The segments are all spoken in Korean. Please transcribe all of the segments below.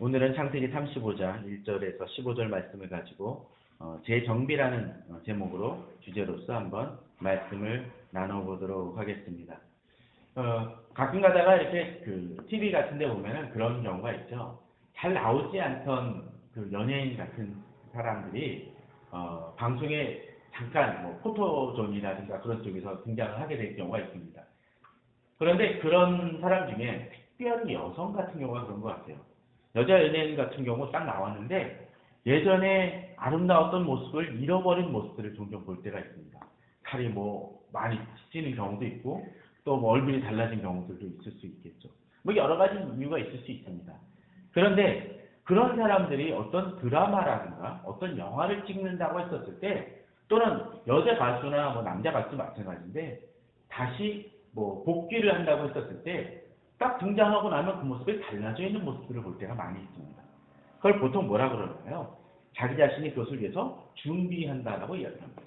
오늘은 창세기 35장 1절에서 15절 말씀을 가지고 재정비라는 제목으로 주제로서 한번 말씀을 나눠보도록 하겠습니다. 가끔 가다가 이렇게 TV 같은 데 보면은 그런 경우가 있죠. 잘 나오지 않던 그 연예인 같은 사람들이 방송에 잠깐 포토존이라든가 그런 쪽에서 등장을 하게 될 경우가 있습니다. 그런데 그런 사람 중에 특별히 여성 같은 경우가 그런 것 같아요. 여자 연예인 같은 경우 딱 나왔는데 예전에 아름다웠던 모습을 잃어버린 모습들을 종종 볼 때가 있습니다. 살이 많이 찌는 경우도 있고 또 얼굴이 달라진 경우들도 있을 수 있겠죠. 여러 가지 이유가 있을 수 있습니다. 그런데 그런 사람들이 어떤 드라마라든가 어떤 영화를 찍는다고 했었을 때 또는 여자 가수나 남자 가수 마찬가지인데 다시 복귀를 한다고 했었을 때 딱 등장하고 나면 그 모습이 달라져 있는 모습들을 볼 때가 많이 있습니다. 그걸 보통 뭐라 그러나요? 자기 자신이 그것을 위해서 준비한다라고 이야기합니다.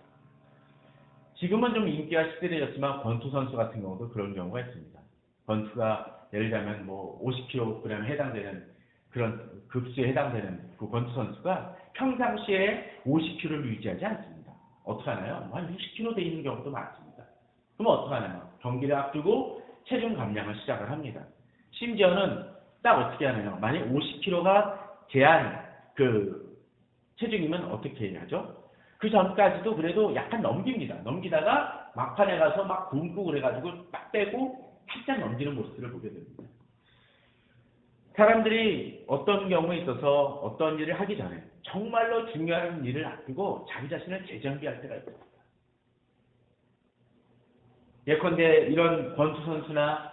지금은 좀 인기가 식대되었지만 권투 선수 같은 경우도 그런 경우가 있습니다. 권투가 예를 들면 50kg에 해당되는 그런 급수에 해당되는 그 권투 선수가 평상시에 50kg를 유지하지 않습니다. 어떻게 하나요? 한 60kg 돼 있는 경우도 많습니다. 그럼 어떻게 하나요? 경기를 앞두고 체중 감량을 시작을 합니다. 심지어는 딱 어떻게 하나요? 만약 50kg가 제한 체중이면 어떻게 하죠? 그 전까지도 그래도 약간 넘깁니다. 넘기다가 막판에 가서 막 굶고 그래가지고 딱 빼고 살짝 넘기는 모습들을 보게 됩니다. 사람들이 어떤 경우에 있어서 어떤 일을 하기 전에 정말로 중요한 일을 앞두고 자기 자신을 재정비할 때가 있습니다. 예컨대 이런 권투 선수나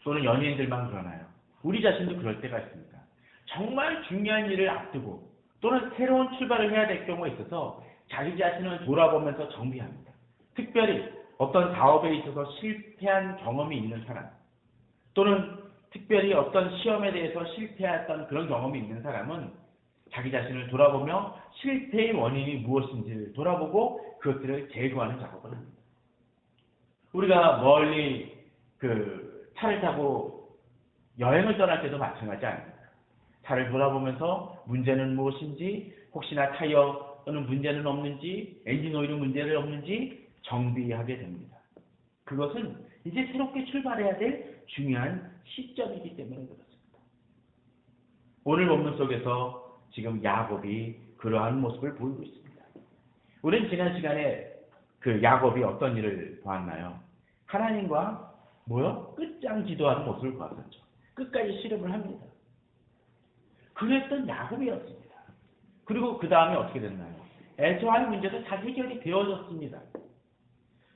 또는 연예인들만 그러나요? 우리 자신도 그럴 때가 있습니다. 정말 중요한 일을 앞두고 또는 새로운 출발을 해야 될 경우가 있어서 자기 자신을 돌아보면서 정비합니다. 특별히 어떤 사업에 있어서 실패한 경험이 있는 사람 또는 특별히 어떤 시험에 대해서 실패했던 그런 경험이 있는 사람은 자기 자신을 돌아보며 실패의 원인이 무엇인지를 돌아보고 그것들을 제거하는 작업을 합니다. 우리가 멀리 차를 타고 여행을 떠날 때도 마찬가지 아닙니까? 차를 돌아보면서 문제는 무엇인지, 혹시나 타이어 또는 문제는 없는지, 엔진 오일은 문제는 없는지 정비하게 됩니다. 그것은 이제 새롭게 출발해야 될 중요한 시점이기 때문에 그렇습니다. 오늘 본문 속에서 지금 야곱이 그러한 모습을 보이고 있습니다. 우리는 지난 시간에 야곱이 어떤 일을 보았나요? 하나님과 끝장 지도하는 모습을 보았었죠. 끝까지 씨름을 합니다. 그랬던 야곱이었습니다. 그리고 그 다음에 어떻게 됐나요? 에서와의 문제도 다 해결이 되어졌습니다.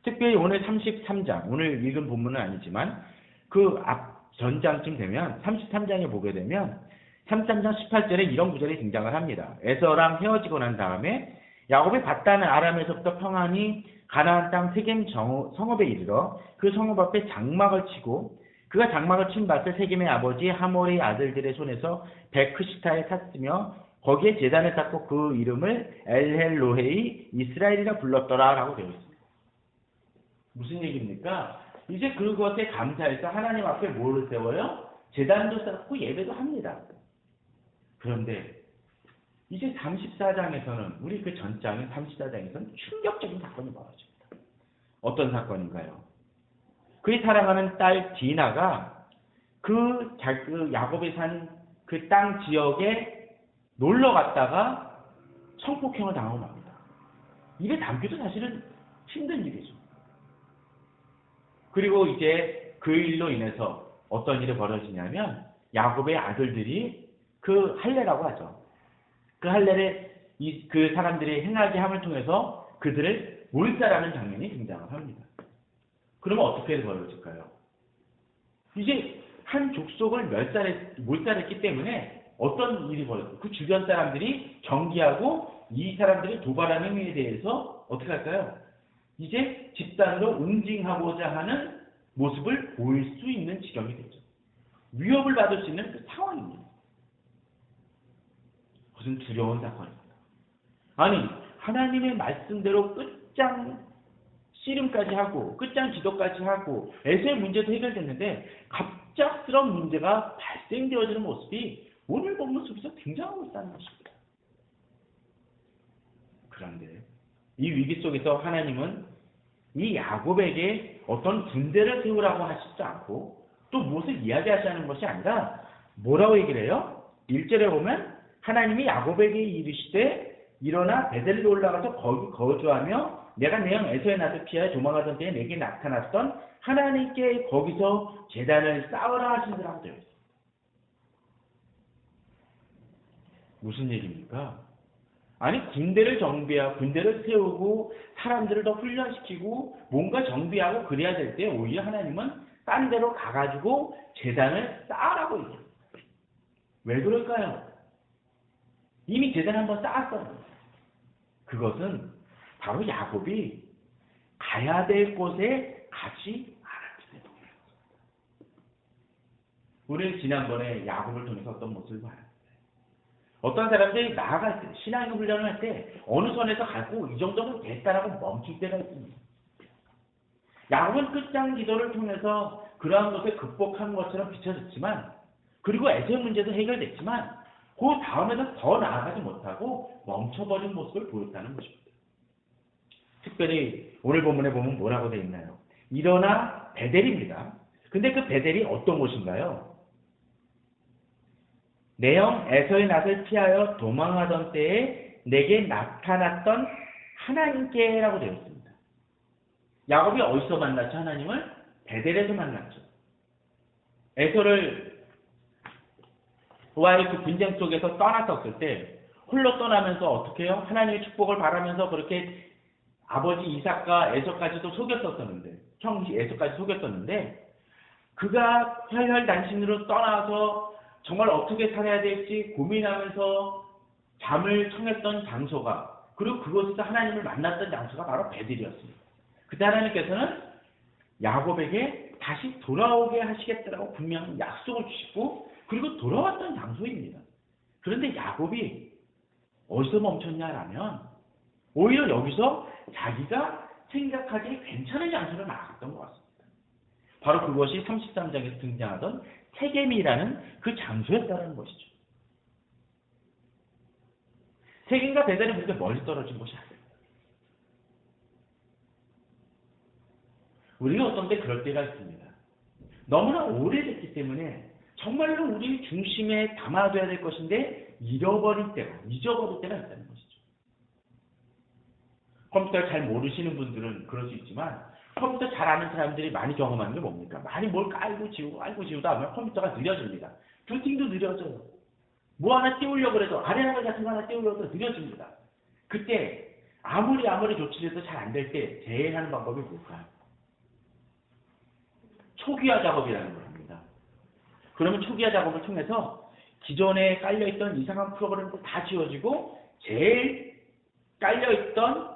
특별히 오늘 33장, 오늘 읽은 본문은 아니지만 그 앞 전장쯤 되면 33장에 보게 되면 33장 18절에 이런 구절이 등장을 합니다. 에서랑 헤어지고 난 다음에 야곱이 받다는 아람에서부터 평안히 가나안 땅 세겜 성읍에 이르러 그 성읍 앞에 장막을 치고 그가 장막을 친 밭을 세겜의 아버지 하몰의 아들들의 손에서 베크시타에 샀으며 거기에 제단을 쌓고 그 이름을 엘헬로헤이 이스라엘이라 불렀더라 라고 되어 있습니다. 무슨 얘기입니까? 이제 그것에 감사해서 하나님 앞에 뭐를 세워요? 제단도 쌓고 예배도 합니다. 그런데 이제 34장에서는 우리 그 전장인 34장에서는 충격적인 사건이 벌어집니다. 어떤 사건인가요? 그의 사랑하는 딸 디나가 야곱이 산 그 땅 지역에 놀러 갔다가 성폭행을 당하고 맙니다. 이게 담기도 사실은 힘든 일이죠. 그리고 이제 그 일로 인해서 어떤 일이 벌어지냐면 야곱의 아들들이 그 할례라고 하죠. 그 할례를 그 사람들이 행하게 함을 통해서 그들을 몰살하는 장면이 등장을 합니다. 그러면 어떻게 벌어질까요? 이제 한 족속을 몰살했기 때문에 어떤 일이 벌어질까요? 그 주변 사람들이 경계하고 이 사람들이 도발하는 행위에 대해서 어떻게 할까요? 이제 집단으로 응징하고자 하는 모습을 보일 수 있는 지경이 되죠. 위협을 받을 수 있는 그 상황입니다. 무슨 두려운 사건입니다. 아니, 하나님의 말씀대로 끝장 씨름까지 하고 끝장 지도까지 하고 에서의 문제도 해결됐는데 갑작스러운 문제가 발생되어지는 모습이 오늘 본문 속에서 등장하고 있다는 것입니다. 그런데 이 위기 속에서 하나님은 이 야곱에게 어떤 군대를 세우라고 하시지 않고 또 무엇을 이야기하시는 것이 아니라 뭐라고 얘기를 해요? 1절에 보면 하나님이 야곱에게 이르시되 일어나 베델로 올라가서 거기 거주하며 내가 내 형 에서의 낯을 피하여 도망하던 때에 내게 나타났던 하나님께 거기서 제단을 쌓으라 하시더라고 되어 있습니다. 무슨 얘기입니까? 아니 군대를 정비하고 군대를 세우고 사람들을 더 훈련시키고 뭔가 정비하고 그래야 될 때 오히려 하나님은 딴 데로 가가지고 제단을 쌓으라고 얘기합니다. 왜 그럴까요? 이미 제단 한번 쌓았어요. 그것은 바로 야곱이 가야 될 곳에 가지 않았기 때문이에요. 우리는 지난번에 야곱을 통해서 어떤 모습을 봐요? 어떤 사람들이 나아갈 때, 신앙의 훈련을 할 때 어느 선에서 가고 이 정도면 됐다라고 멈출 때가 있습니다. 야곱은 끝장 기도를 통해서 그러한 것을 극복한 것처럼 비춰졌지만 그리고 에서의 문제도 해결됐지만 그 다음에는 더 나아가지 못하고 멈춰버린 모습을 보였다는 것입니다. 특별히 오늘 본문에 보면 뭐라고 되어 있나요? 일어나 베델입니다. 근데 그 베델이 어떤 곳인가요? 내 형 에서의 낯을 피하여 도망하던 때에 내게 나타났던 하나님께라고 되어 있습니다. 야곱이 어디서 만났죠? 하나님을 베델에서 만났죠. 에서를 와의 그 분쟁 속에서 떠났었을 때 홀로 떠나면서 어떻게 해요? 하나님의 축복을 바라면서 그렇게 아버지 이삭과 에서까지도 속였었는데 형 에서까지 속였었는데 그가 혈혈단신으로 떠나서 정말 어떻게 살아야 될지 고민하면서 잠을 청했던 장소가 그리고 그곳에서 하나님을 만났던 장소가 바로 베델이었습니다. 그때 하나님께서는 야곱에게 다시 돌아오게 하시겠다라고 분명히 약속을 주시고 그리고 돌아왔던 장소입니다. 그런데 야곱이 어디서 멈췄냐라면 오히려 여기서 자기가 생각하기에 괜찮은 장소를 나갔던 것 같습니다. 바로 그것이 33장에서 등장하던 세겜이라는 그 장소였다는 것이죠. 세겜과 베델은 그렇게 멀리 떨어진 곳이 아닙니다. 우리가 어떤 때 그럴 때가 있습니다. 너무나 오래됐기 때문에 정말로 우리 중심에 담아둬야 될 것인데 잊어버릴 때가 있다는 것이죠. 컴퓨터를 잘 모르시는 분들은 그럴 수 있지만 컴퓨터 잘 아는 사람들이 많이 경험하는 게 뭡니까? 많이 뭘 깔고 지우다 하면 컴퓨터가 느려집니다. 부팅도 느려져요. 뭐 하나 띄우려고 해도 아래라벨 같은 거 하나 띄우려고 해도 느려집니다. 그때 아무리 조치를 해도 잘 안 될 때 제일 하는 방법이 뭘까요? 초기화 작업이라는 걸 합니다. 그러면 초기화 작업을 통해서 기존에 깔려있던 이상한 프로그램도 다 지워지고 제일 깔려있던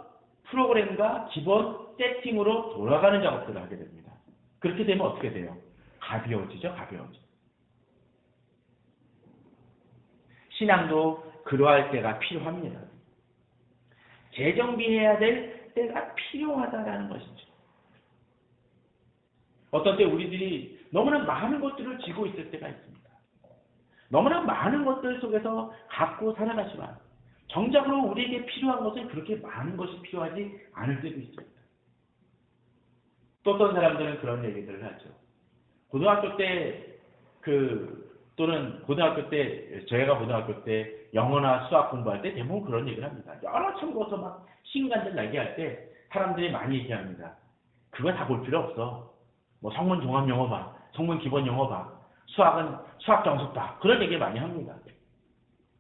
프로그램과 기본 세팅으로 돌아가는 작업들을 하게 됩니다. 그렇게 되면 어떻게 돼요? 가벼워지죠. 신앙도 그러할 때가 필요합니다. 재정비해야 될 때가 필요하다라는 것이죠. 어떤 때 우리들이 너무나 많은 것들을 쥐고 있을 때가 있습니다. 너무나 많은 것들 속에서 갖고 살아가지만 정작으로 우리에게 필요한 것은 그렇게 많은 것이 필요하지 않을 때도 있습니다. 또 어떤 사람들은 그런 얘기들을 하죠. 고등학교 때 저희가 고등학교 때 영어나 수학 공부할 때 대부분 그런 얘기를 합니다. 여러 참고서 막 신간들 나게 할 때 사람들이 많이 얘기합니다. 그거 다 볼 필요 없어. 뭐 성문 종합 영어 봐. 성문 기본 영어 봐. 수학은 수학 정석 봐. 그런 얘기 많이 합니다.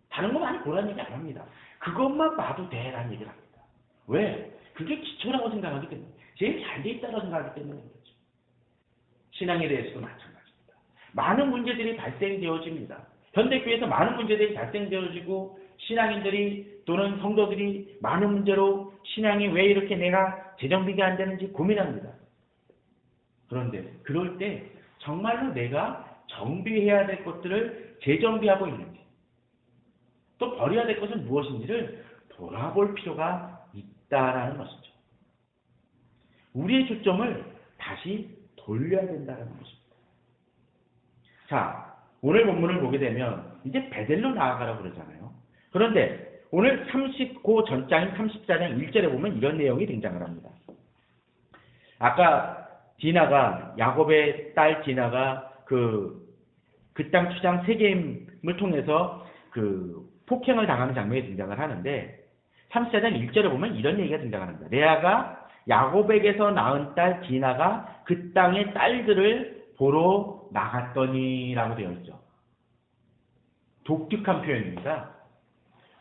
다른 거 많이 보라는 얘기 안 합니다. 그것만 봐도 돼라는 얘기를 합니다. 왜? 그게 기초라고 생각하기 때문에. 제일 잘 돼 있다고 생각하기 때문에 그렇죠. 신앙에 대해서도 마찬가지입니다. 많은 문제들이 발생되어집니다. 현대교회에서 많은 문제들이 발생되어지고 신앙인들이 또는 성도들이 많은 문제로 신앙이 왜 이렇게 내가 재정비가 안 되는지 고민합니다. 그런데 그럴 때 정말로 내가 정비해야 될 것들을 재정비하고 있는지 또 버려야 될 것은 무엇인지를 돌아볼 필요가 있다라는 것이죠. 우리의 초점을 다시 돌려야 된다는 것입니다. 자, 오늘 본문을 보게 되면 이제 베델로 나아가라고 그러잖아요. 그런데 오늘 39 전장인 34장 1절에 보면 이런 내용이 등장을 합니다. 아까 디나가, 야곱의 딸 디나가 그 땅 추장 세겜을 통해서 그 폭행을 당하는 장면이 등장을 하는데 34장 1절에 보면 이런 얘기가 등장합니다. 레아가 야곱에게서 낳은 딸 디나가 그 땅의 딸들을 보러 나갔더니라고 되어 있죠. 독특한 표현입니다.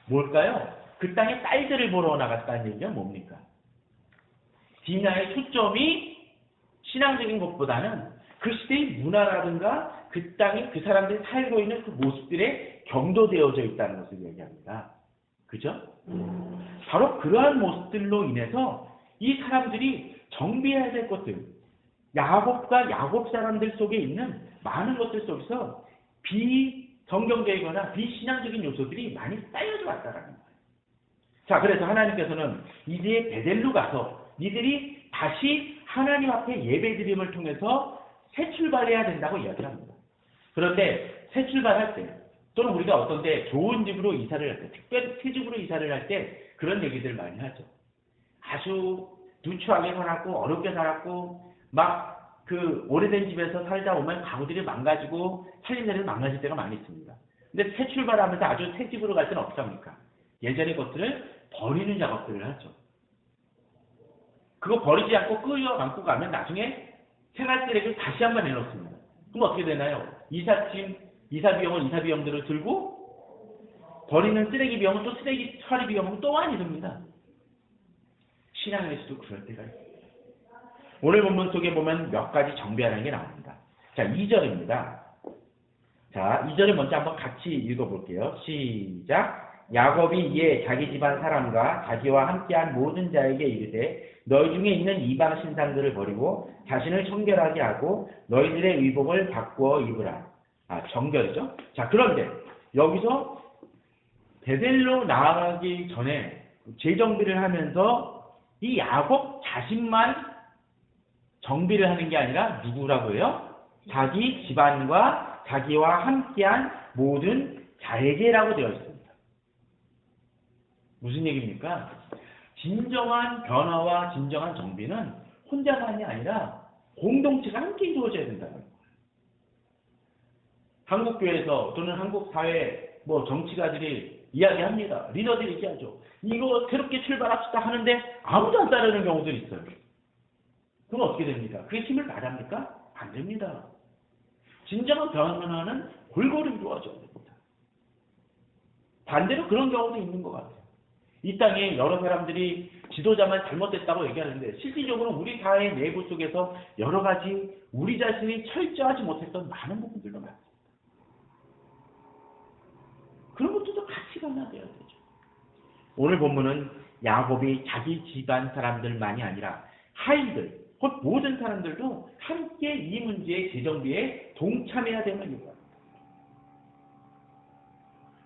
뭘까요? 그 땅의 딸들을 보러 나갔다는 얘기가 뭡니까? 디나의 초점이 신앙적인 것보다는 그 시대의 문화라든가 그 땅에 그 사람들이 살고 있는 그 모습들에 경도되어져 있다는 것을 얘기합니다. 그죠? 바로 그러한 모습들로 인해서 이 사람들이 정비해야 될 것들, 야곱과 야곱 사람들 속에 있는 많은 것들 속에서 비성경적이거나 비신앙적인 요소들이 많이 쌓여져 왔다라는 거예요. 자, 그래서 하나님께서는 이제 베델로 가서 니들이 다시 하나님 앞에 예배드림을 통해서 새 출발해야 된다고 이야기합니다. 그런데 새 출발할 때 또는 우리가 어떤 때 좋은 집으로 이사를 할 때, 특별히 새 집으로 이사를 할 때 그런 얘기들 많이 하죠. 아주 누추하게 살았고 어렵게 살았고 막 그 오래된 집에서 살다 보면 가구들이 망가지고 살림살이도 망가질 때가 많이 있습니다. 근데 새 출발하면서 아주 새 집으로 갈 때는 어떻습니까? 예전의 것들을 버리는 작업들을 하죠. 그거 버리지 않고 끌어안고 가면 나중에 생활 쓰레기를 다시 한번 내놓습니다. 그럼 어떻게 되나요? 이사 비용들을 들고 버리는 쓰레기 비용은 또 쓰레기 처리 비용은 또 많이 듭니다. 신앙에서도 그럴 때가 있습니다. 오늘 본문 속에 보면 몇 가지 정비하라는 게 나옵니다. 자, 2절입니다. 자, 2절을 먼저 한번 같이 읽어볼게요. 시작. 야곱이 이에 자기 집안 사람과 자기와 함께한 모든 자에게 이르되 너희 중에 있는 이방 신상들을 버리고 자신을 청결하게 하고 너희들의 의복을 바꾸어 입으라. 정결이죠. 자, 그런데 여기서 베델로 나아가기 전에 재정비를 하면서 이 야곱 자신만 정비를 하는 게 아니라 누구라고 해요? 자기 집안과 자기와 함께한 모든 자에게라고 되어 있습니다. 무슨 얘기입니까? 진정한 변화와 진정한 정비는 혼자만이 아니라 공동체가 함께 이루어져야 된다는 거예요. 한국교회에서 또는 한국 사회 정치가들이 이야기합니다. 리더들이 얘기하죠. 이거 새롭게 출발합시다 하는데 아무도 안 따르는 경우들이 있어요. 그럼 어떻게 됩니까? 그게 힘을 발휘합니까? 안 됩니다. 진정한 변화는 골고루 이루어져야 됩니다. 반대로 그런 경우도 있는 것 같아요. 이 땅에 여러 사람들이 지도자만 잘못됐다고 얘기하는데 실질적으로 우리 사회 내부 속에서 여러 가지 우리 자신이 철저하지 못했던 많은 부분들도 많습니다. 그런 것들도 같이 감안되어야 되죠. 오늘 본문은 야곱이 자기 집안 사람들만이 아니라 하인들, 곧 모든 사람들도 함께 이 문제의 재정비에 동참해야 되는 이유입니다.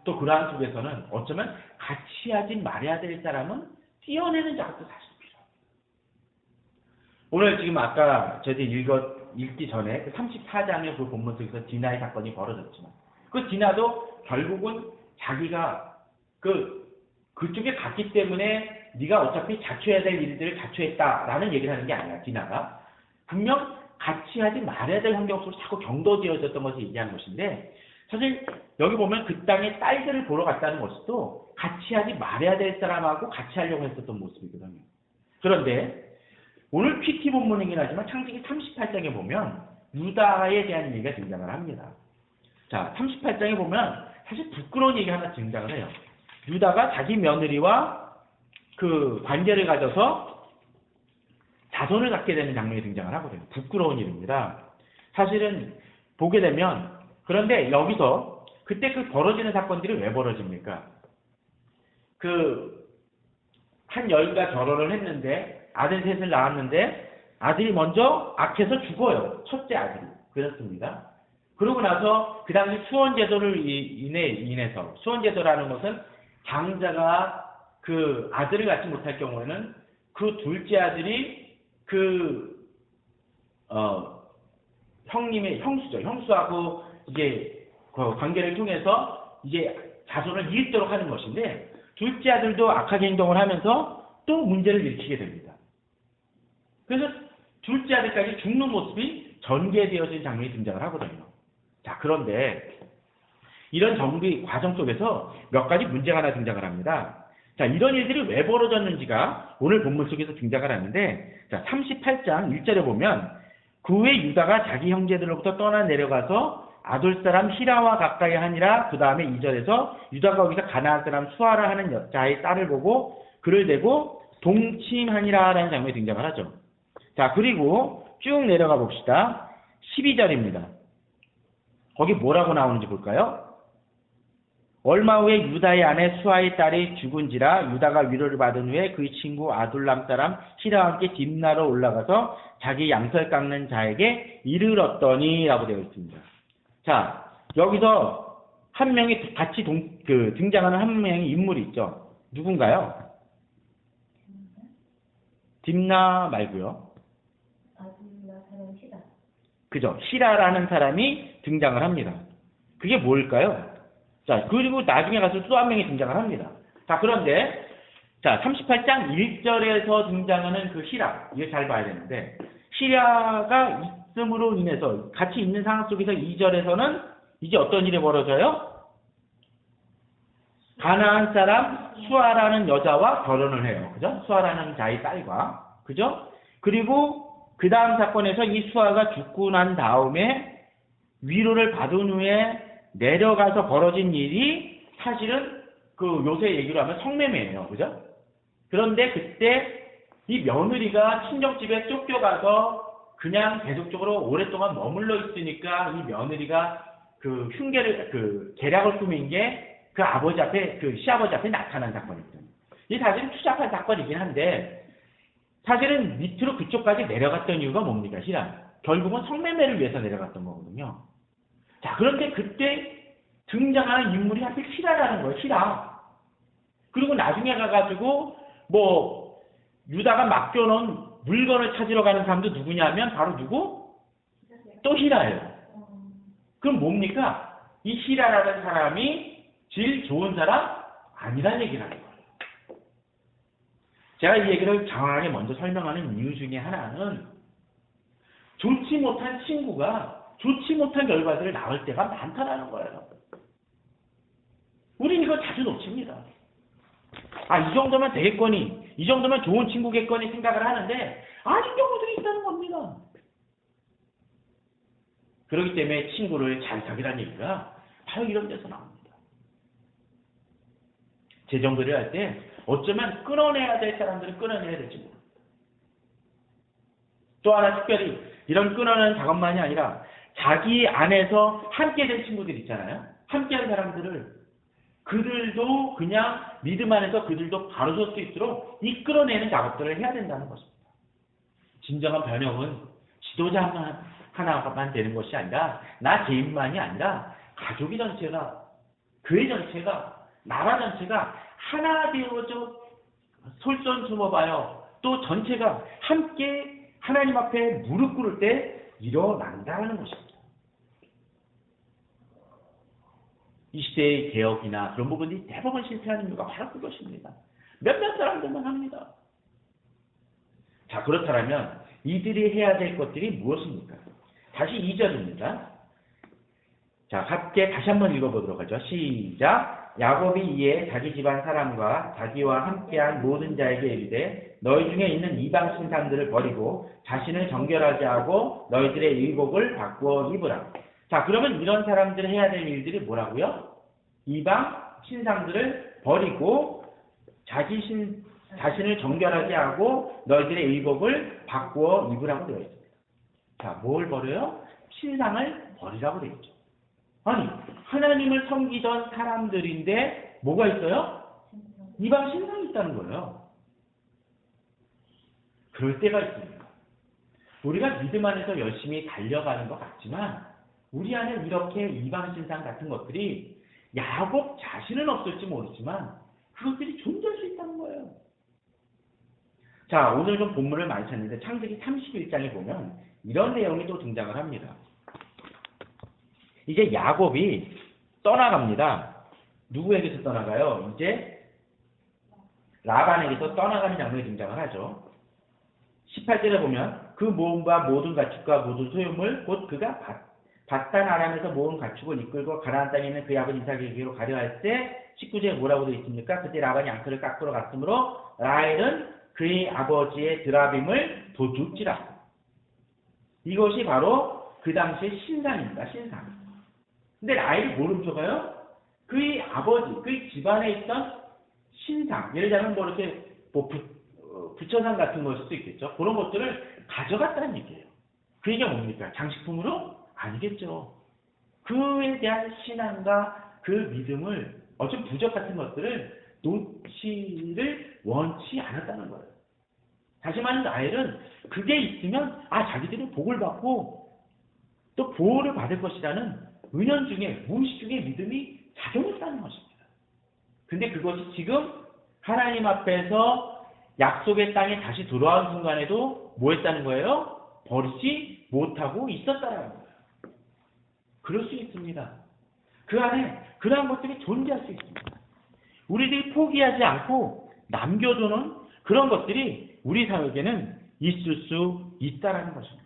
또 그러한 속에서는 어쩌면 같이 하지 말아야 될 사람은 띄어내는 작업도 사실 필요합니다. 오늘 지금 아까 저희들이 읽기 전에 34장의 그 본문 속에서 디나의 사건이 벌어졌지만 그 디나도 결국은 자기가 그쪽에 갔기 때문에 네가 어차피 자초해야 될 일들을 자초했다라는 얘기를 하는 게 아니라 디나가 분명 같이 하지 말아야 될 환경 속으로 자꾸 경도되어졌던 것을 얘기하는 것인데 사실 여기 보면 그 땅의 딸들을 보러 갔다는 것도 같이 하지 말아야 될 사람하고 같이 하려고 했었던 모습이거든요. 그런데 오늘 PT 본문이긴 하지만 창세기 38장에 보면 유다에 대한 얘기가 등장을 합니다. 자, 38장에 보면 사실 부끄러운 얘기 하나 등장을 해요. 유다가 자기 며느리와 그 관계를 가져서 자손을 갖게 되는 장면이 등장을 하거든요. 부끄러운 일입니다. 사실은 보게 되면 그런데 여기서 그때 그 벌어지는 사건들이 왜 벌어집니까? 한 여인과 결혼을 했는데 아들 셋을 낳았는데 아들이 먼저 악해서 죽어요. 첫째 아들이. 그렇습니다. 그러고 나서 그 당시 수원제도를 인해서 수원제도라는 것은 장자가 그 아들을 갖지 못할 경우에는 그 둘째 아들이 형수죠. 형수하고 이게 그 관계를 통해서 이제 자손을 잃도록 하는 것인데 둘째 아들도 악하게 행동을 하면서 또 문제를 일으키게 됩니다. 그래서 둘째 아들까지 죽는 모습이 전개되어진 장면이 등장을 하거든요. 자, 그런데 이런 정비 과정 속에서 몇 가지 문제가 하나 등장을 합니다. 자, 이런 일들이 왜 벌어졌는지가 오늘 본문 속에서 등장을 하는데, 자, 38장 1절에 보면 그 후에 유다가 자기 형제들로부터 떠나 내려가서 아돌 사람 히라와 가까이 하니라. 그 다음에 2절에서 유다가 거기서 가나안 사람 수아라 하는 여자의 딸을 보고 그를 대고 동침하니라 라는 장면이 등장을 하죠. 자, 그리고 쭉 내려가 봅시다. 12절입니다. 거기 뭐라고 나오는지 볼까요? 얼마 후에 유다의 아내 수아의 딸이 죽은지라 유다가 위로를 받은 후에 그의 친구 아둘람 사람 히라와 함께 딥나로 올라가서 자기 양털 깎는 자에게 이르렀더니 라고 되어 있습니다. 자, 여기서 한 명이 같이 등장하는 한 명의 인물이 있죠. 누군가요? 딥나 말고요. 그죠? 히라라는 사람이 등장을 합니다. 그게 뭘까요? 자, 그리고 나중에 가서 또 한 명이 등장을 합니다. 자, 그런데, 자, 38장 1절에서 등장하는 그 히라, 이거 잘 봐야 되는데, 히라가 있음으로 인해서 같이 있는 상황 속에서 2절에서는 이제 어떤 일이 벌어져요? 가나안 사람 수아라는 여자와 결혼을 해요. 그죠? 수아라는 자의 딸과. 그죠? 그리고 그 다음 사건에서 이 수아가 죽고 난 다음에 위로를 받은 후에 내려가서 벌어진 일이 사실은 그 요새 얘기로 하면 성매매예요. 그죠? 그런데 그때 이 며느리가 친정집에 쫓겨가서 그냥 계속적으로 오랫동안 머물러 있으니까 이 며느리가 그 흉계를, 계략을 꾸민 게 그 아버지 앞에, 그 시아버지 앞에 나타난 사건이거든요. 이 사실은 추잡한 사건이긴 한데 사실은 밑으로 그쪽까지 내려갔던 이유가 뭡니까? 히라. 결국은 성매매를 위해서 내려갔던 거거든요. 자, 그런데 그때 등장하는 인물이 하필 히라라는 거예요. 히라. 그리고 나중에 가가지고 뭐 유다가 맡겨놓은 물건을 찾으러 가는 사람도 누구냐면 바로 누구? 또 히라예요. 그럼 뭡니까? 이 히라라는 사람이 제일 좋은 사람 아니란 얘기를 하는 거예요. 제가 이 얘기를 장황하게 먼저 설명하는 이유 중에 하나는 좋지 못한 친구가 좋지 못한 결과들을 낳을 때가 많다라는 거예요. 우린 이걸 자주 놓칩니다. 아, 이 정도면 되겠거니, 이 정도면 좋은 친구겠거니 생각을 하는데 아닌 경우들이 있다는 겁니다. 그렇기 때문에 친구를 잘 사귀라는 얘기가 바로 이런 데서 나옵니다. 재정비를 할 때 어쩌면 끊어내야 될 사람들은 끊어내야 될지 모릅니다. 또 하나 특별히 이런 끊어내는 작업만이 아니라 자기 안에서 함께 된 친구들 있잖아요. 함께한 사람들을 그들도 그냥 믿음 안에서 그들도 바로 설 수 있도록 이끌어내는 작업들을 해야 된다는 것입니다. 진정한 변혁은 지도자 하나만 되는 것이 아니라 나 개인만이 아니라 가족이 전체가, 교회 전체가, 나라 전체가 하나 되어져 솔선수범하여 또 전체가 함께 하나님 앞에 무릎 꿇을 때 일어난다는 것입니다. 이 시대의 개혁이나 그런 부분이 대부분 실패하는 이유가 바로 그것입니다. 몇몇 사람들만 합니다. 자, 그렇다면 이들이 해야 될 것들이 무엇입니까? 다시 2절입니다. 자, 함께 다시 한번 읽어보도록 하죠. 시작. 야곱이 이에 자기 집안 사람과 자기와 함께한 모든 자에게 이르되 너희 중에 있는 이방 신상들을 버리고 자신을 정결하게 하고 너희들의 의복을 바꾸어 입으라. 자, 그러면 이런 사람들이 해야 될 일들이 뭐라고요? 이방 신상들을 버리고 자신을 정결하게 하고 너희들의 의복을 바꾸어 입으라고 되어 있습니다. 자, 뭘 버려요? 신상을 버리라고 되어 있죠. 아니, 하나님을 섬기던 사람들인데 뭐가 있어요? 이방 신상이 있다는 거예요. 그럴 때가 있습니다. 우리가 믿음 안에서 열심히 달려가는 것 같지만 우리 안에 이렇게 이방 신상 같은 것들이 야곱 자신은 없을지 모르지만 그것들이 존재할 수 있다는 거예요. 자, 오늘 좀 본문을 많이 찾는데 창세기 31장에 보면 이런 내용이 또 등장을 합니다. 이제 야곱이 떠나갑니다. 누구에게서 떠나가요? 이제 라반에게서 떠나가는 장면이 등장을 하죠. 18절에 보면 그 모음과 모든 가축과 모든 소유물 곧 그가 바단 아람에서 모은 가축을 이끌고 가나안 땅에 있는 그의 아버지 이삭에게로 가려 할 때 19절에 뭐라고 되어 있습니까? 그때 라반이 앙크를 깎으러 갔으므로 라헬은 그의 아버지의 드라빔을 도둑질하고. 이것이 바로 그 당시의 신상입니다. 신상. 근데 라헬이 뭘 훔쳐가요? 그의 아버지, 그의 집안에 있던 신상, 예를 들면 뭐 이렇게 뭐 부처상 같은 것일 수도 있겠죠. 그런 것들을 가져갔다는 얘기예요. 그 얘기가 뭡니까? 장식품으로? 아니겠죠. 그에 대한 신앙과 그 믿음을 어떤 부적 같은 것들을 놓치를 원치 않았다는 거예요. 다시 말해서 라헬은 그게 있으면 자기들이 복을 받고 또 보호를 받을 것이라는 은연중에 무의식 중에 믿음이 작용했다는 것입니다. 근데 그것이 지금 하나님 앞에서 약속의 땅에 다시 돌아온 순간에도 뭐 했다는 거예요? 버리지 못하고 있었다는 거예요. 그럴 수 있습니다. 그 안에 그러한 것들이 존재할 수 있습니다. 우리들이 포기하지 않고 남겨두는 그런 것들이 우리 사회에는 있을 수 있다는 것입니다.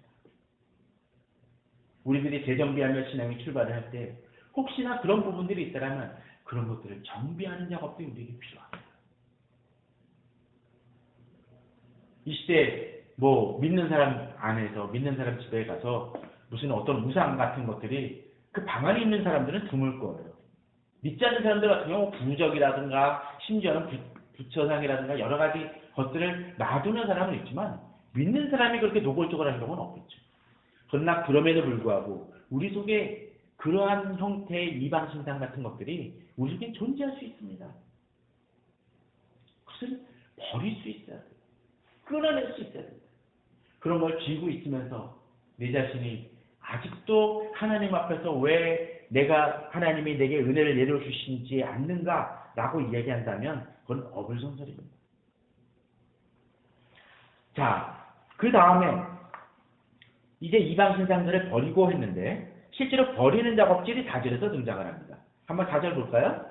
우리들이 재정비하며 신앙이 출발을 할 때 혹시나 그런 부분들이 있다면 그런 것들을 정비하는 작업도 우리에게 필요합니다. 이 시대에 뭐 믿는 사람 안에서 믿는 사람 집에 가서 무슨 어떤 우상 같은 것들이 그 방 안에 있는 사람들은 드물 거예요. 믿지 않는 사람들 같은 경우 부적이라든가 심지어는 부처상이라든가 여러 가지 것들을 놔두는 사람은 있지만 믿는 사람이 그렇게 노골적으로 하는 경우는 없겠죠. 그러나 그럼에도 불구하고 우리 속에 그러한 형태의 이방 신상 같은 것들이 우리 속에 존재할 수 있습니다. 그것을 버릴 수 있어야 돼요. 끊어낼 수 있어야 됩니다. 그런 걸 쥐고 있으면서 내 자신이 아직도 하나님 앞에서 왜 내가 하나님이 내게 은혜를 내려주시지 않는가라고 이야기한다면 그건 어불성설입니다. 자, 그 다음에 이제 이방 신상들을 버리고 했는데 실제로 버리는 작업들이 4절에서 등장을 합니다. 한번 4절 볼까요?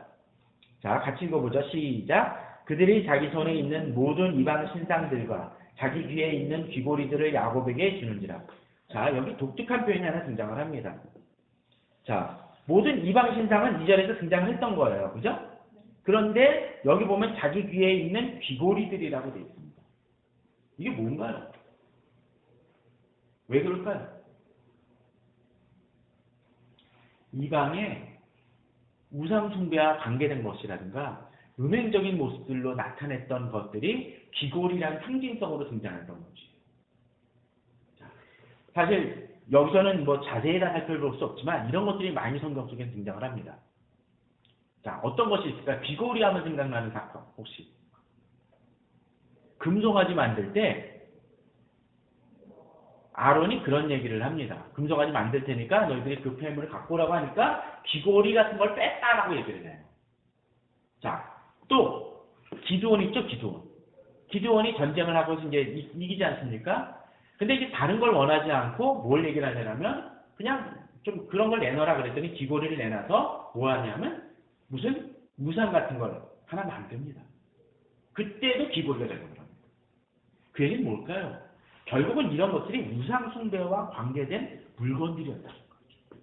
자, 같이 읽어보죠. 시작. 그들이 자기 손에 있는 모든 이방 신상들과 자기 귀에 있는 귀고리들을 야곱에게 주는지라. 자, 여기 독특한 표현이 하나 등장을 합니다. 자, 모든 이방 신상은 2절에서 등장을 했던 거예요. 그죠? 그런데 여기 보면 자기 귀에 있는 귀고리들이라고 되어 있습니다. 이게 뭔가요? 왜 그럴까요? 이방의 우상 숭배와 관계된 것이라든가 음행적인 모습들로 나타냈던 것들이 귀골이라는 상징성으로 등장했던 거지. 자, 사실 여기서는 뭐 자세히 다 살펴볼 수 없지만 이런 것들이 많이 성경 속에 등장을 합니다. 자, 어떤 것이 있을까? 귀골이 하면 생각나는 사건 혹시 금송아지 만들 때 아론이 그런 얘기를 합니다. 금송아지 만들 테니까 너희들이 그 폐물을 갖고 오라고 하니까 귀고리 같은 걸 뺐다라고 얘기를 해요. 자, 또 기드온 있죠, 기드온. 기드온이 전쟁을 하고 이제 이기지 않습니까? 근데 이제 다른 걸 원하지 않고 뭘 얘기를 하냐면 그냥 좀 그런 걸 내놔라 그랬더니 귀고리를 내놔서 뭐 하냐면 무슨 우상 같은 걸 하나 만듭니다. 그때도 귀고리가 되는 겁니다. 그 얘기는 뭘까요? 결국은 이런 것들이 우상 숭배와 관계된 물건들이었다는 거죠.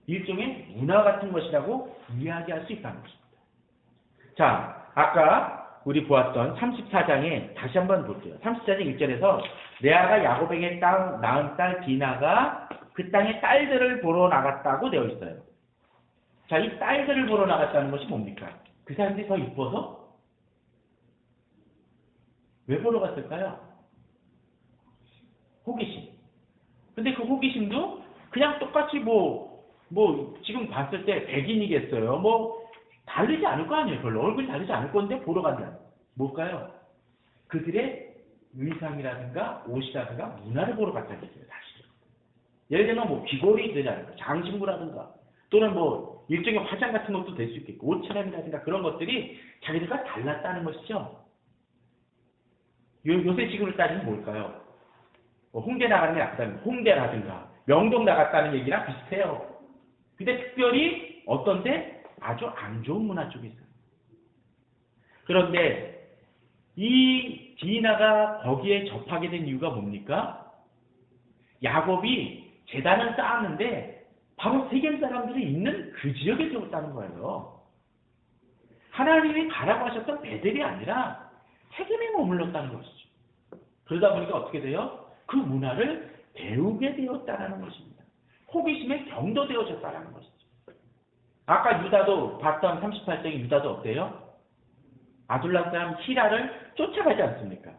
일종의 문화 같은 것이라고 이야기할 수 있다는 것입니다. 자, 아까 우리 보았던 34장에 다시 한번 볼게요. 34장 1절에서 레아가 야곱에게 낳은 딸 디나가 그 땅의 딸들을 보러 나갔다고 되어 있어요. 자, 이 딸들을 보러 나갔다는 것이 뭡니까? 그 사람들이 더 이뻐서? 왜 보러 갔을까요? 호기심. 근데 그 호기심도 그냥 똑같이 지금 봤을 때 백인이겠어요. 다르지 않을 거 아니에요. 별로 얼굴이 다르지 않을 건데 보러 간다. 뭘까요? 그들의 의상이라든가 옷이라든가 문화를 보러 갔다는 얘기예요. 다시. 예를 들면 귀걸이라든가 장신구라든가 또는 일종의 화장 같은 것도 될 수 있겠고 옷차림이라든가 그런 것들이 자기들과 달랐다는 것이죠. 요새 식으로 따지면 뭘까요? 홍대 나가는 게 낫다는 홍대라든가 명동 나갔다는 얘기랑 비슷해요. 근데 특별히 어떤 때 아주 안 좋은 문화 쪽에 있어요. 그런데 이 디나가 거기에 접하게 된 이유가 뭡니까? 야곱이 제단을 쌓았는데 바로 세겜 사람들이 있는 그 지역에 세웠다는 거예요. 하나님이 가라고 하셨던 베델이 아니라 세겜에 머물렀다는 것이죠. 그러다 보니까 어떻게 돼요? 그 문화를 배우게 되었다는 것입니다. 호기심에 경도되어졌다는 것이죠. 아까 유다도 봤던 38장의 유다도 어때요? 아둘람 사람 히라를 쫓아가지 않습니까?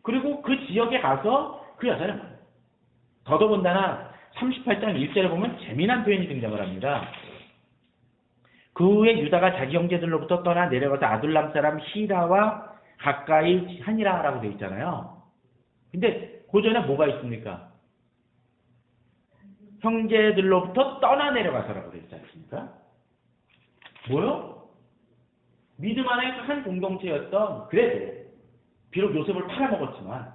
그리고 그 지역에 가서 그 여자를 만나요. 더더군다나 38장 1절에 보면 재미난 표현이 등장을 합니다. 그 후에 유다가 자기 형제들로부터 떠나 내려가서 아둘람 사람 히라와 가까이 하니라라고 되어 있잖아요. 근데 그 전에 뭐가 있습니까? 형제들로부터 떠나 내려가서라고 되어 있지 않습니까? 뭐요? 믿음 안에 한 공동체였던, 그래도 비록 요셉을 팔아먹었지만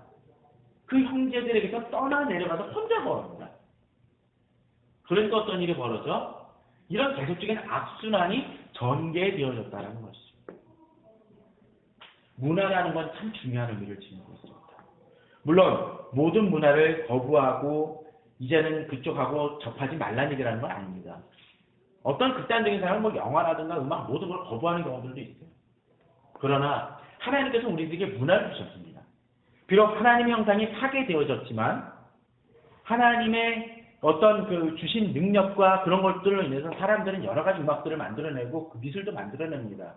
그 형제들에게서 떠나 내려가서 혼자 거합니다. 그러니까 어떤 일이 벌어져? 이런 계속적인 악순환이 전개되어졌다는 것이죠. 문화라는 건 참 중요한 의미를 지니고 있습니다. 물론 모든 문화를 거부하고 이제는 그쪽하고 접하지 말라는 얘기라는 건 아닙니다. 어떤 극단적인 사람은 뭐 영화라든가 음악 모든 걸 거부하는 경우들도 있어요. 그러나 하나님께서 우리들에게 문화를 주셨습니다. 비록 하나님의 형상이 파괴되어졌지만 하나님의 어떤 그 주신 능력과 그런 것들로 인해서 사람들은 여러 가지 음악들을 만들어내고 그 미술도 만들어냅니다.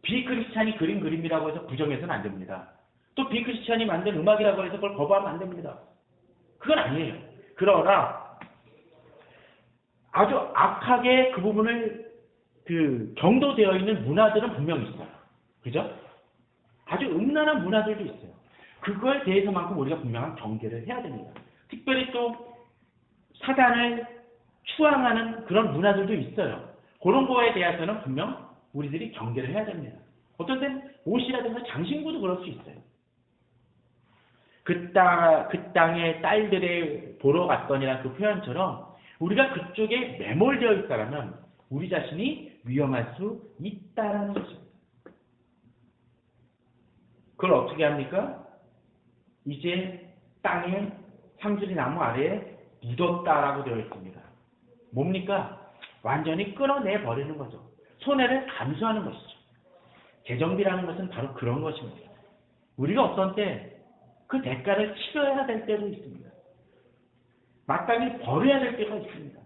비크리스찬이 그린 그림이라고 해서 부정해서는 안 됩니다. 또 비크리스찬이 만든 음악이라고 해서 그걸 거부하면 안 됩니다. 그건 아니에요. 그러나 아주 악하게 그 부분을 경도되어 있는 문화들은 분명히 있어요. 그죠? 아주 음란한 문화들도 있어요. 그거에 대해서만큼 우리가 분명한 경계를 해야 됩니다. 특별히 또 사단을 추앙하는 그런 문화들도 있어요. 그런 거에 대해서는 분명 우리들이 경계를 해야 됩니다. 어떤 때는 옷이라든가 장신구도 그럴 수 있어요. 그 땅의 딸들의 보러 갔더니라는 그 표현처럼 우리가 그쪽에 매몰되어 있다면 우리 자신이 위험할 수 있다라는 것입니다. 그걸 어떻게 합니까? 이제 땅에 상수리 나무 아래에 묻었다라고 되어 있습니다. 뭡니까? 완전히 끌어내 버리는 거죠. 손해를 감수하는 것이죠. 재정비라는 것은 바로 그런 것입니다. 우리가 어떤 때 그 대가를 치러야 될 때도 있습니다. 마땅히 버려야 될 때가 있습니다.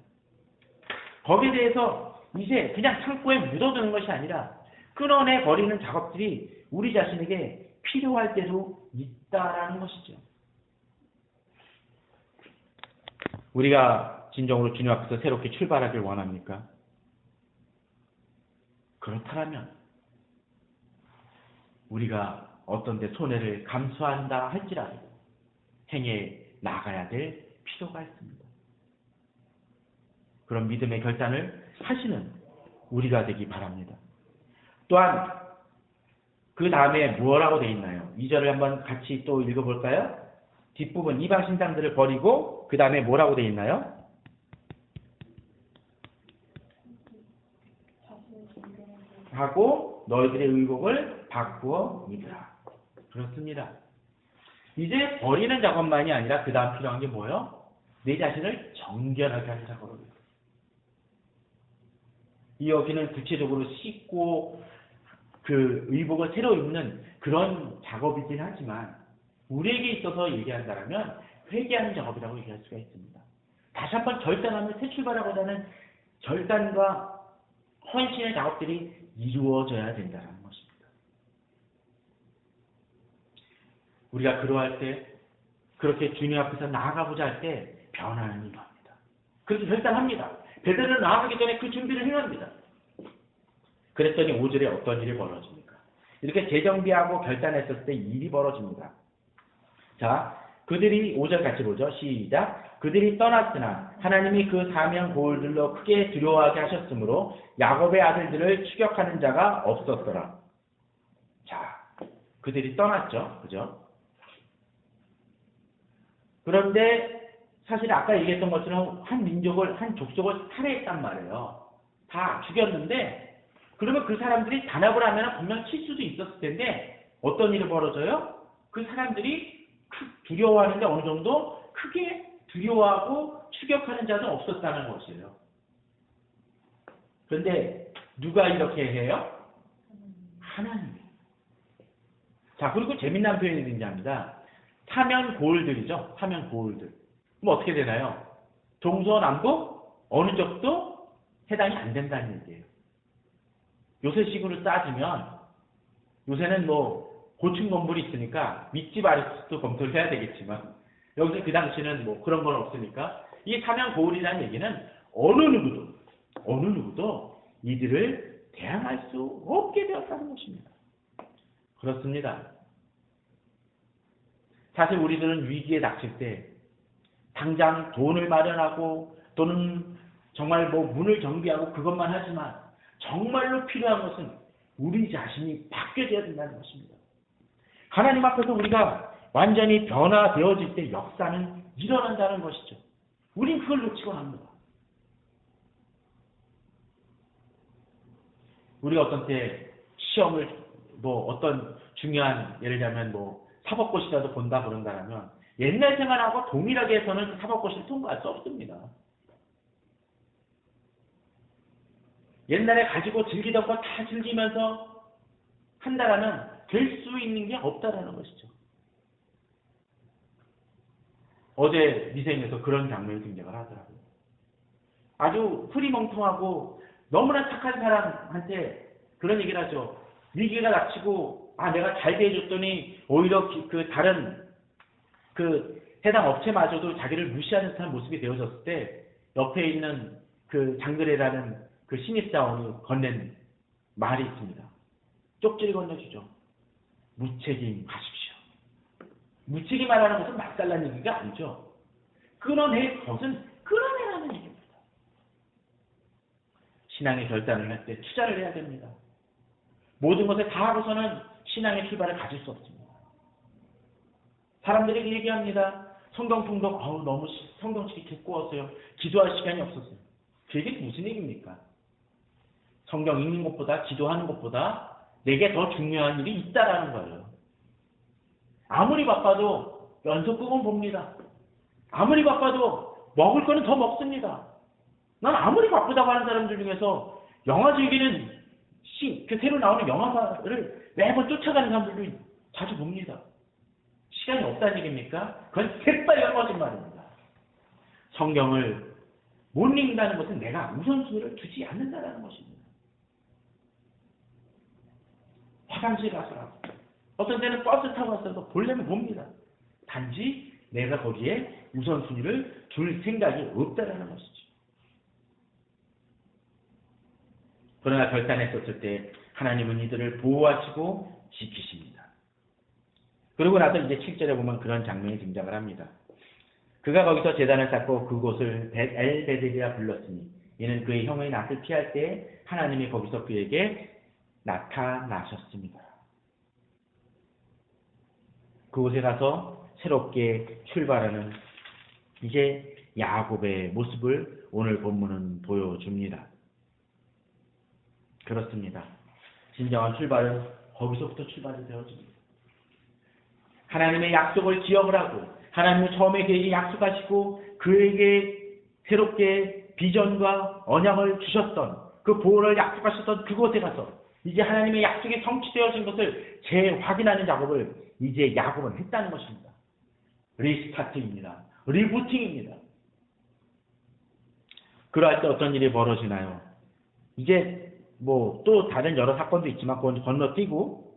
거기에 대해서 이제 그냥 창고에 묻어두는 것이 아니라 끌어내 버리는 작업들이 우리 자신에게 필요할 때도 있다라는 것이죠. 우리가 진정으로 주님 앞에서 새롭게 출발하길 원합니까? 그렇다면 우리가 어떤 데 손해를 감수한다 할지라도 행해 나가야 될 필요가 있습니다. 그런 믿음의 결단을 하시는 우리가 되기 바랍니다. 또한 그 다음에 뭐라고 되어 있나요? 2절을 한번 같이 또 읽어볼까요? 뒷부분 이방 신상들을 버리고 그 다음에 뭐라고 되어 있나요? 하고 너희들의 의복을 바꾸어 입으라. 그렇습니다. 이제 버리는 작업만이 아니라 그 다음 필요한 게 뭐예요? 내 자신을 정결하게 하는 작업입니다. 이 여기는 구체적으로 씻고 그 의복을 새로 입는 그런 작업이긴 하지만 우리에게 있어서 얘기한다면 회개하는 작업이라고 얘기할 수가 있습니다. 다시 한번 결단하며 새 출발하고자 하는 결단과 헌신의 작업들이 이루어져야 된다는 것입니다. 우리가 그러할 때 그렇게 주님 앞에서 나아가보자 할 때 변화는 임합니다. 그래서 결단합니다. 베델로 나아가기 전에 그 준비를 행합니다. 그랬더니 5절에 어떤 일이 벌어집니까? 이렇게 재정비하고 결단했을 때 일이 벌어집니다. 자, 그들이 5절 같이 보죠. 시작. 그들이 떠났으나 하나님이 그 사명 고을들로 크게 두려워하게 하셨으므로 야곱의 아들들을 추격하는 자가 없었더라. 자, 그들이 떠났죠. 그죠? 그런데 사실 아까 얘기했던 것처럼 한 민족을, 한 족속을 살해했단 말이에요. 다 죽였는데, 그러면 그 사람들이 단합을 하면 분명 칠 수도 있었을 텐데, 어떤 일이 벌어져요? 그 사람들이 두려워하는데 어느 정도 크게 두려워하고 추격하는 자는 없었다는 것이에요. 그런데 누가 이렇게 해요? 하나님. 자, 그리고 재미난 표현이 등장합니다. 사면 고을들이죠. 사면 고을들. 그럼 어떻게 되나요? 동서남북 어느 쪽도 해당이 안 된다는 얘기예요. 요새식으로 따지면 요새는 뭐 고층 건물이 있으니까 윗집 아랫집도 검토를 해야 되겠지만 여기서 그 당시는 뭐 그런 건 없으니까 이 사면 고을이라는 얘기는 어느 누구도 이들을 대항할 수 없게 되었다는 것입니다. 그렇습니다. 사실 우리들은 위기에 닥칠 때 당장 돈을 마련하고 또는 정말 뭐 문을 정비하고 그것만 하지만 정말로 필요한 것은 우리 자신이 바뀌어져야 된다는 것입니다. 하나님 앞에서 우리가 완전히 변화되어질 때 역사는 일어난다는 것이죠. 우린 그걸 놓치고 합니다. 우리가 어떤 때 시험을 뭐 어떤 중요한 예를 들면 뭐 사법고시라도 본다 그런다면 옛날 생활하고 동일하게 해서는 그 사법고시를 통과할 수 없습니다. 옛날에 가지고 즐기던 거 다 즐기면서 한다라면 될 수 있는 게 없다라는 것이죠. 어제 미생에서 그런 장면이 등장을 하더라고요. 아주 흐리멍텅하고 너무나 착한 사람한테 그런 얘기를 하죠. 위기가 닥치고 내가 잘 대해줬더니 오히려 그 다른 그 해당 업체마저도 자기를 무시하는 듯한 모습이 되어졌을 때 옆에 있는 그 장그래라는 그 신입사원이 건넨 말이 있습니다. 쪽지를 건네주죠. 무책임하십시오. 무책임하라는 것은 막달란 얘기가 아니죠. 끊어낼 것은 끊어내라는 얘기입니다. 신앙의 결단을 할 때 투자를 해야 됩니다. 모든 것을 다 하고서는 신앙의 출발을 가질 수 없습니다. 사람들에게 얘기합니다. 성경 통독, 너무 성경책이 두꺼웠어요. 기도할 시간이 없었어요. 그게 무슨 얘기입니까? 성경 읽는 것보다 기도하는 것보다 내게 더 중요한 일이 있다라는 거예요. 아무리 바빠도 연속극은 봅니다. 아무리 바빠도 먹을 거는 더 먹습니다. 난 아무리 바쁘다고 하는 사람들 중에서 영화 즐기는 그 새로 나오는 영화를 매번 쫓아가는 사람들도 자주 봅니다. 시간이 없다는 얘기입니까? 그건 새빨간 거짓말입니다. 성경을 못 읽는다는 것은 내가 우선순위를 두지 않는다는 것입니다. 화장실 가서라도 어떤 때는 버스 타고 가서도 보려면 봅니다. 단지 내가 거기에 우선순위를 둘 생각이 없다는 것이죠. 그러나 결단했었을 때 하나님은 이들을 보호하시고 지키십니다. 그러고 나서 이제 7절에 보면 그런 장면이 등장을 합니다. 그가 거기서 제단을 쌓고 그곳을 엘베델이라 불렀으니 이는 그의 형의 낯을 피할 때 하나님이 거기서 그에게 나타나셨습니다. 그곳에 가서 새롭게 출발하는 이제 야곱의 모습을 오늘 본문은 보여줍니다. 그렇습니다. 진정한 출발은 거기서부터 출발이 되어집니다. 하나님의 약속을 기억을 하고 하나님은 처음에 그에게 약속하시고 그에게 새롭게 비전과 언약을 주셨던 그 보호를 약속하셨던 그곳에 가서 이제 하나님의 약속이 성취되어진 것을 재확인하는 작업을 이제 야곱은 했다는 것입니다. 리스타트입니다. 리부팅입니다. 그럴 때 어떤 일이 벌어지나요? 이제 뭐 또 다른 여러 사건도 있지만 그건 건너뛰고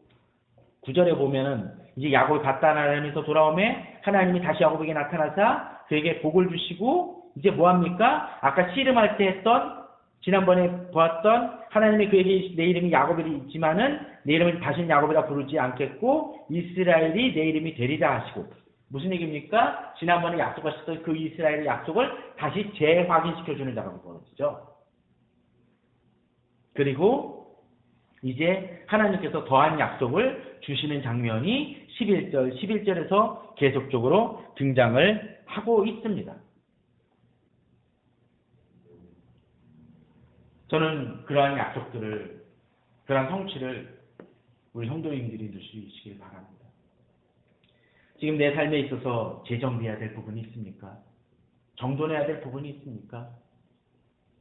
9절에 보면은 이제 야곱이 바다나람에서 돌아오매 하나님이 다시 야곱에게 나타나사 그에게 복을 주시고 이제 뭐합니까? 아까 씨름할 때 했던 지난번에 보았던 하나님이 그에게 내 이름이 야곱이지만은 내 이름을 다시는 야곱이라 부르지 않겠고 이스라엘이 내 이름이 되리라 하시고 무슨 얘기입니까? 지난번에 약속하셨던 그 이스라엘의 약속을 다시 재확인시켜주는 작업이 벌어지죠. 그리고 이제 하나님께서 더한 약속을 주시는 장면이 11절에서 계속적으로 등장을 하고 있습니다. 저는 그러한 약속들을, 그러한 성취를 우리 성도님들이 누리시길 바랍니다. 지금 내 삶에 있어서 재정비해야 될 부분이 있습니까? 정돈해야 될 부분이 있습니까?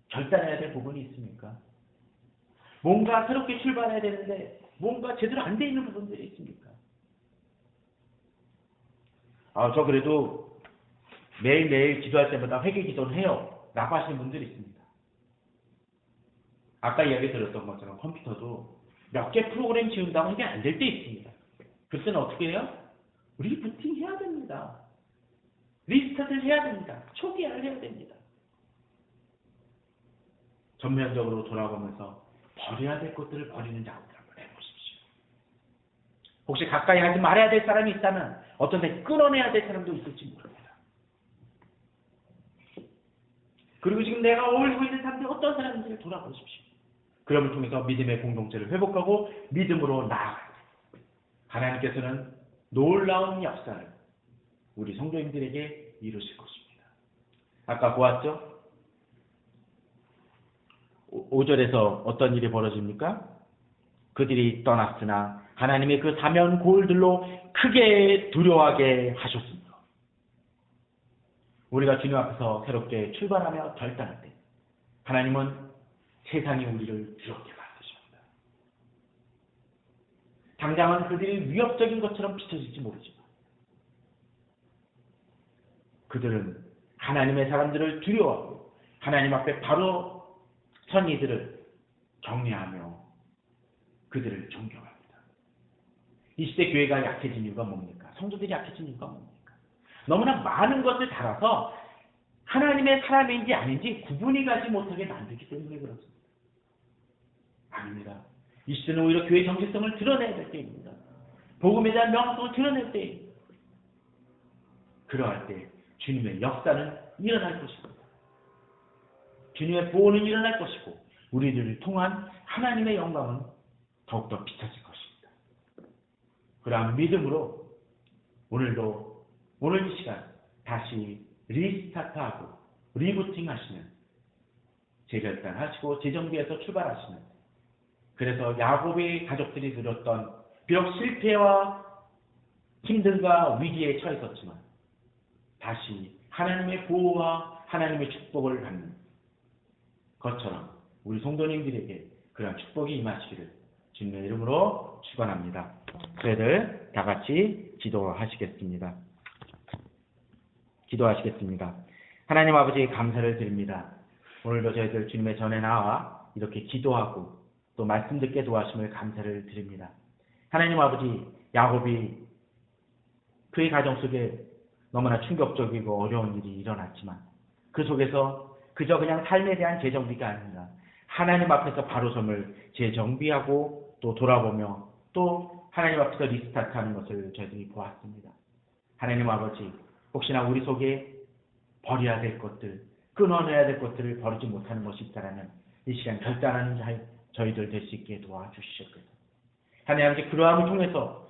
결단해야 될 부분이 있습니까? 뭔가 새롭게 출발해야 되는데 뭔가 제대로 안 돼 있는 부분들이 있습니까? 저 그래도 매일매일 기도할 때마다 회개 기도를 해요 라고 하시는 분들이 있습니다. 아까 이야기 드렸던 것처럼 컴퓨터도 몇 개 프로그램 지운다고 이게 안 될 때 있습니다. 그때는 어떻게 해요? 리부팅 해야 됩니다. 리스타트를 해야 됩니다. 초기화를 해야 됩니다. 전면적으로 돌아보면서 버려야 될 것들을 버리는 작업을 한번 해보십시오. 혹시 가까이 하지 말아야 될 사람이 있다면 어떤 데 끊어내야 될 사람도 있을지 모릅니다. 그리고 지금 내가 어울리고 있는 사람들이 어떤 사람인지를 돌아보십시오. 그럼을 통해서 믿음의 공동체를 회복하고 믿음으로 나아갈 때 하나님께서는 놀라운 역사를 우리 성도님들에게 이루실 것입니다. 아까 보았죠? 5절에서 어떤 일이 벌어집니까? 그들이 떠났으나 하나님의 그 사면 고울들로 크게 두려워하게 하셨습니다. 우리가 주님 앞에서 새롭게 출발하며 결단할 때 하나님은 세상이 우리를 두렵게 만드십니다. 당장은 그들이 위협적인 것처럼 비춰질지 모르지만 그들은 하나님의 사람들을 두려워하고 하나님 앞에 바로 선 이들을 경외하며 그들을 존경합니다. 이 시대 교회가 약해진 이유가 뭡니까? 성도들이 약해진 이유가 뭡니까? 너무나 많은 것을 달아서 하나님의 사람인지 아닌지 구분이 가지 못하게 만들기 때문에 그렇습니다. 아닙니다. 이 시대는 오히려 교회의 정체성을 드러내야 될 때입니다. 복음에 대한 명확성을 드러낼 때입니다. 그러할 때 주님의 역사는 일어날 것입니다. 주님의 보호는 일어날 것이고 우리들을 통한 하나님의 영광은 더욱더 비춰질 것입니다. 그러한 믿음으로 오늘도 오늘 이 시간 다시 리스타트하고 리부팅 하시는 재결단하시고 재정비해서 출발하시는 그래서 야곱의 가족들이 누렸던 비록 실패와 힘듦과 위기에 처했었지만 다시 하나님의 보호와 하나님의 축복을 받는 것처럼 우리 성도님들에게 그런 축복이 임하시기를 주님의 이름으로 축원합니다. 저희들 다 같이 기도하시겠습니다. 하나님 아버지 감사를 드립니다. 오늘도 저희들 주님의 전에 나와 이렇게 기도하고 또 말씀 듣게 도와주심을 감사를 드립니다. 하나님 아버지 야곱이 그의 가정 속에 너무나 충격적이고 어려운 일이 일어났지만 그 속에서 그저 그냥 삶에 대한 재정비가 아니라 하나님 앞에서 바로섬을 재정비하고 또 돌아보며 또 하나님 앞에서 리스타트하는 것을 저희들이 보았습니다. 하나님 아버지 혹시나 우리 속에 버려야 될 것들, 끊어내야 될 것들을 버리지 못하는 것이 있다면 이 시간 결단하는 저희들 될 수 있게 도와주시옵소서. 하나님 아버지 그러함을 통해서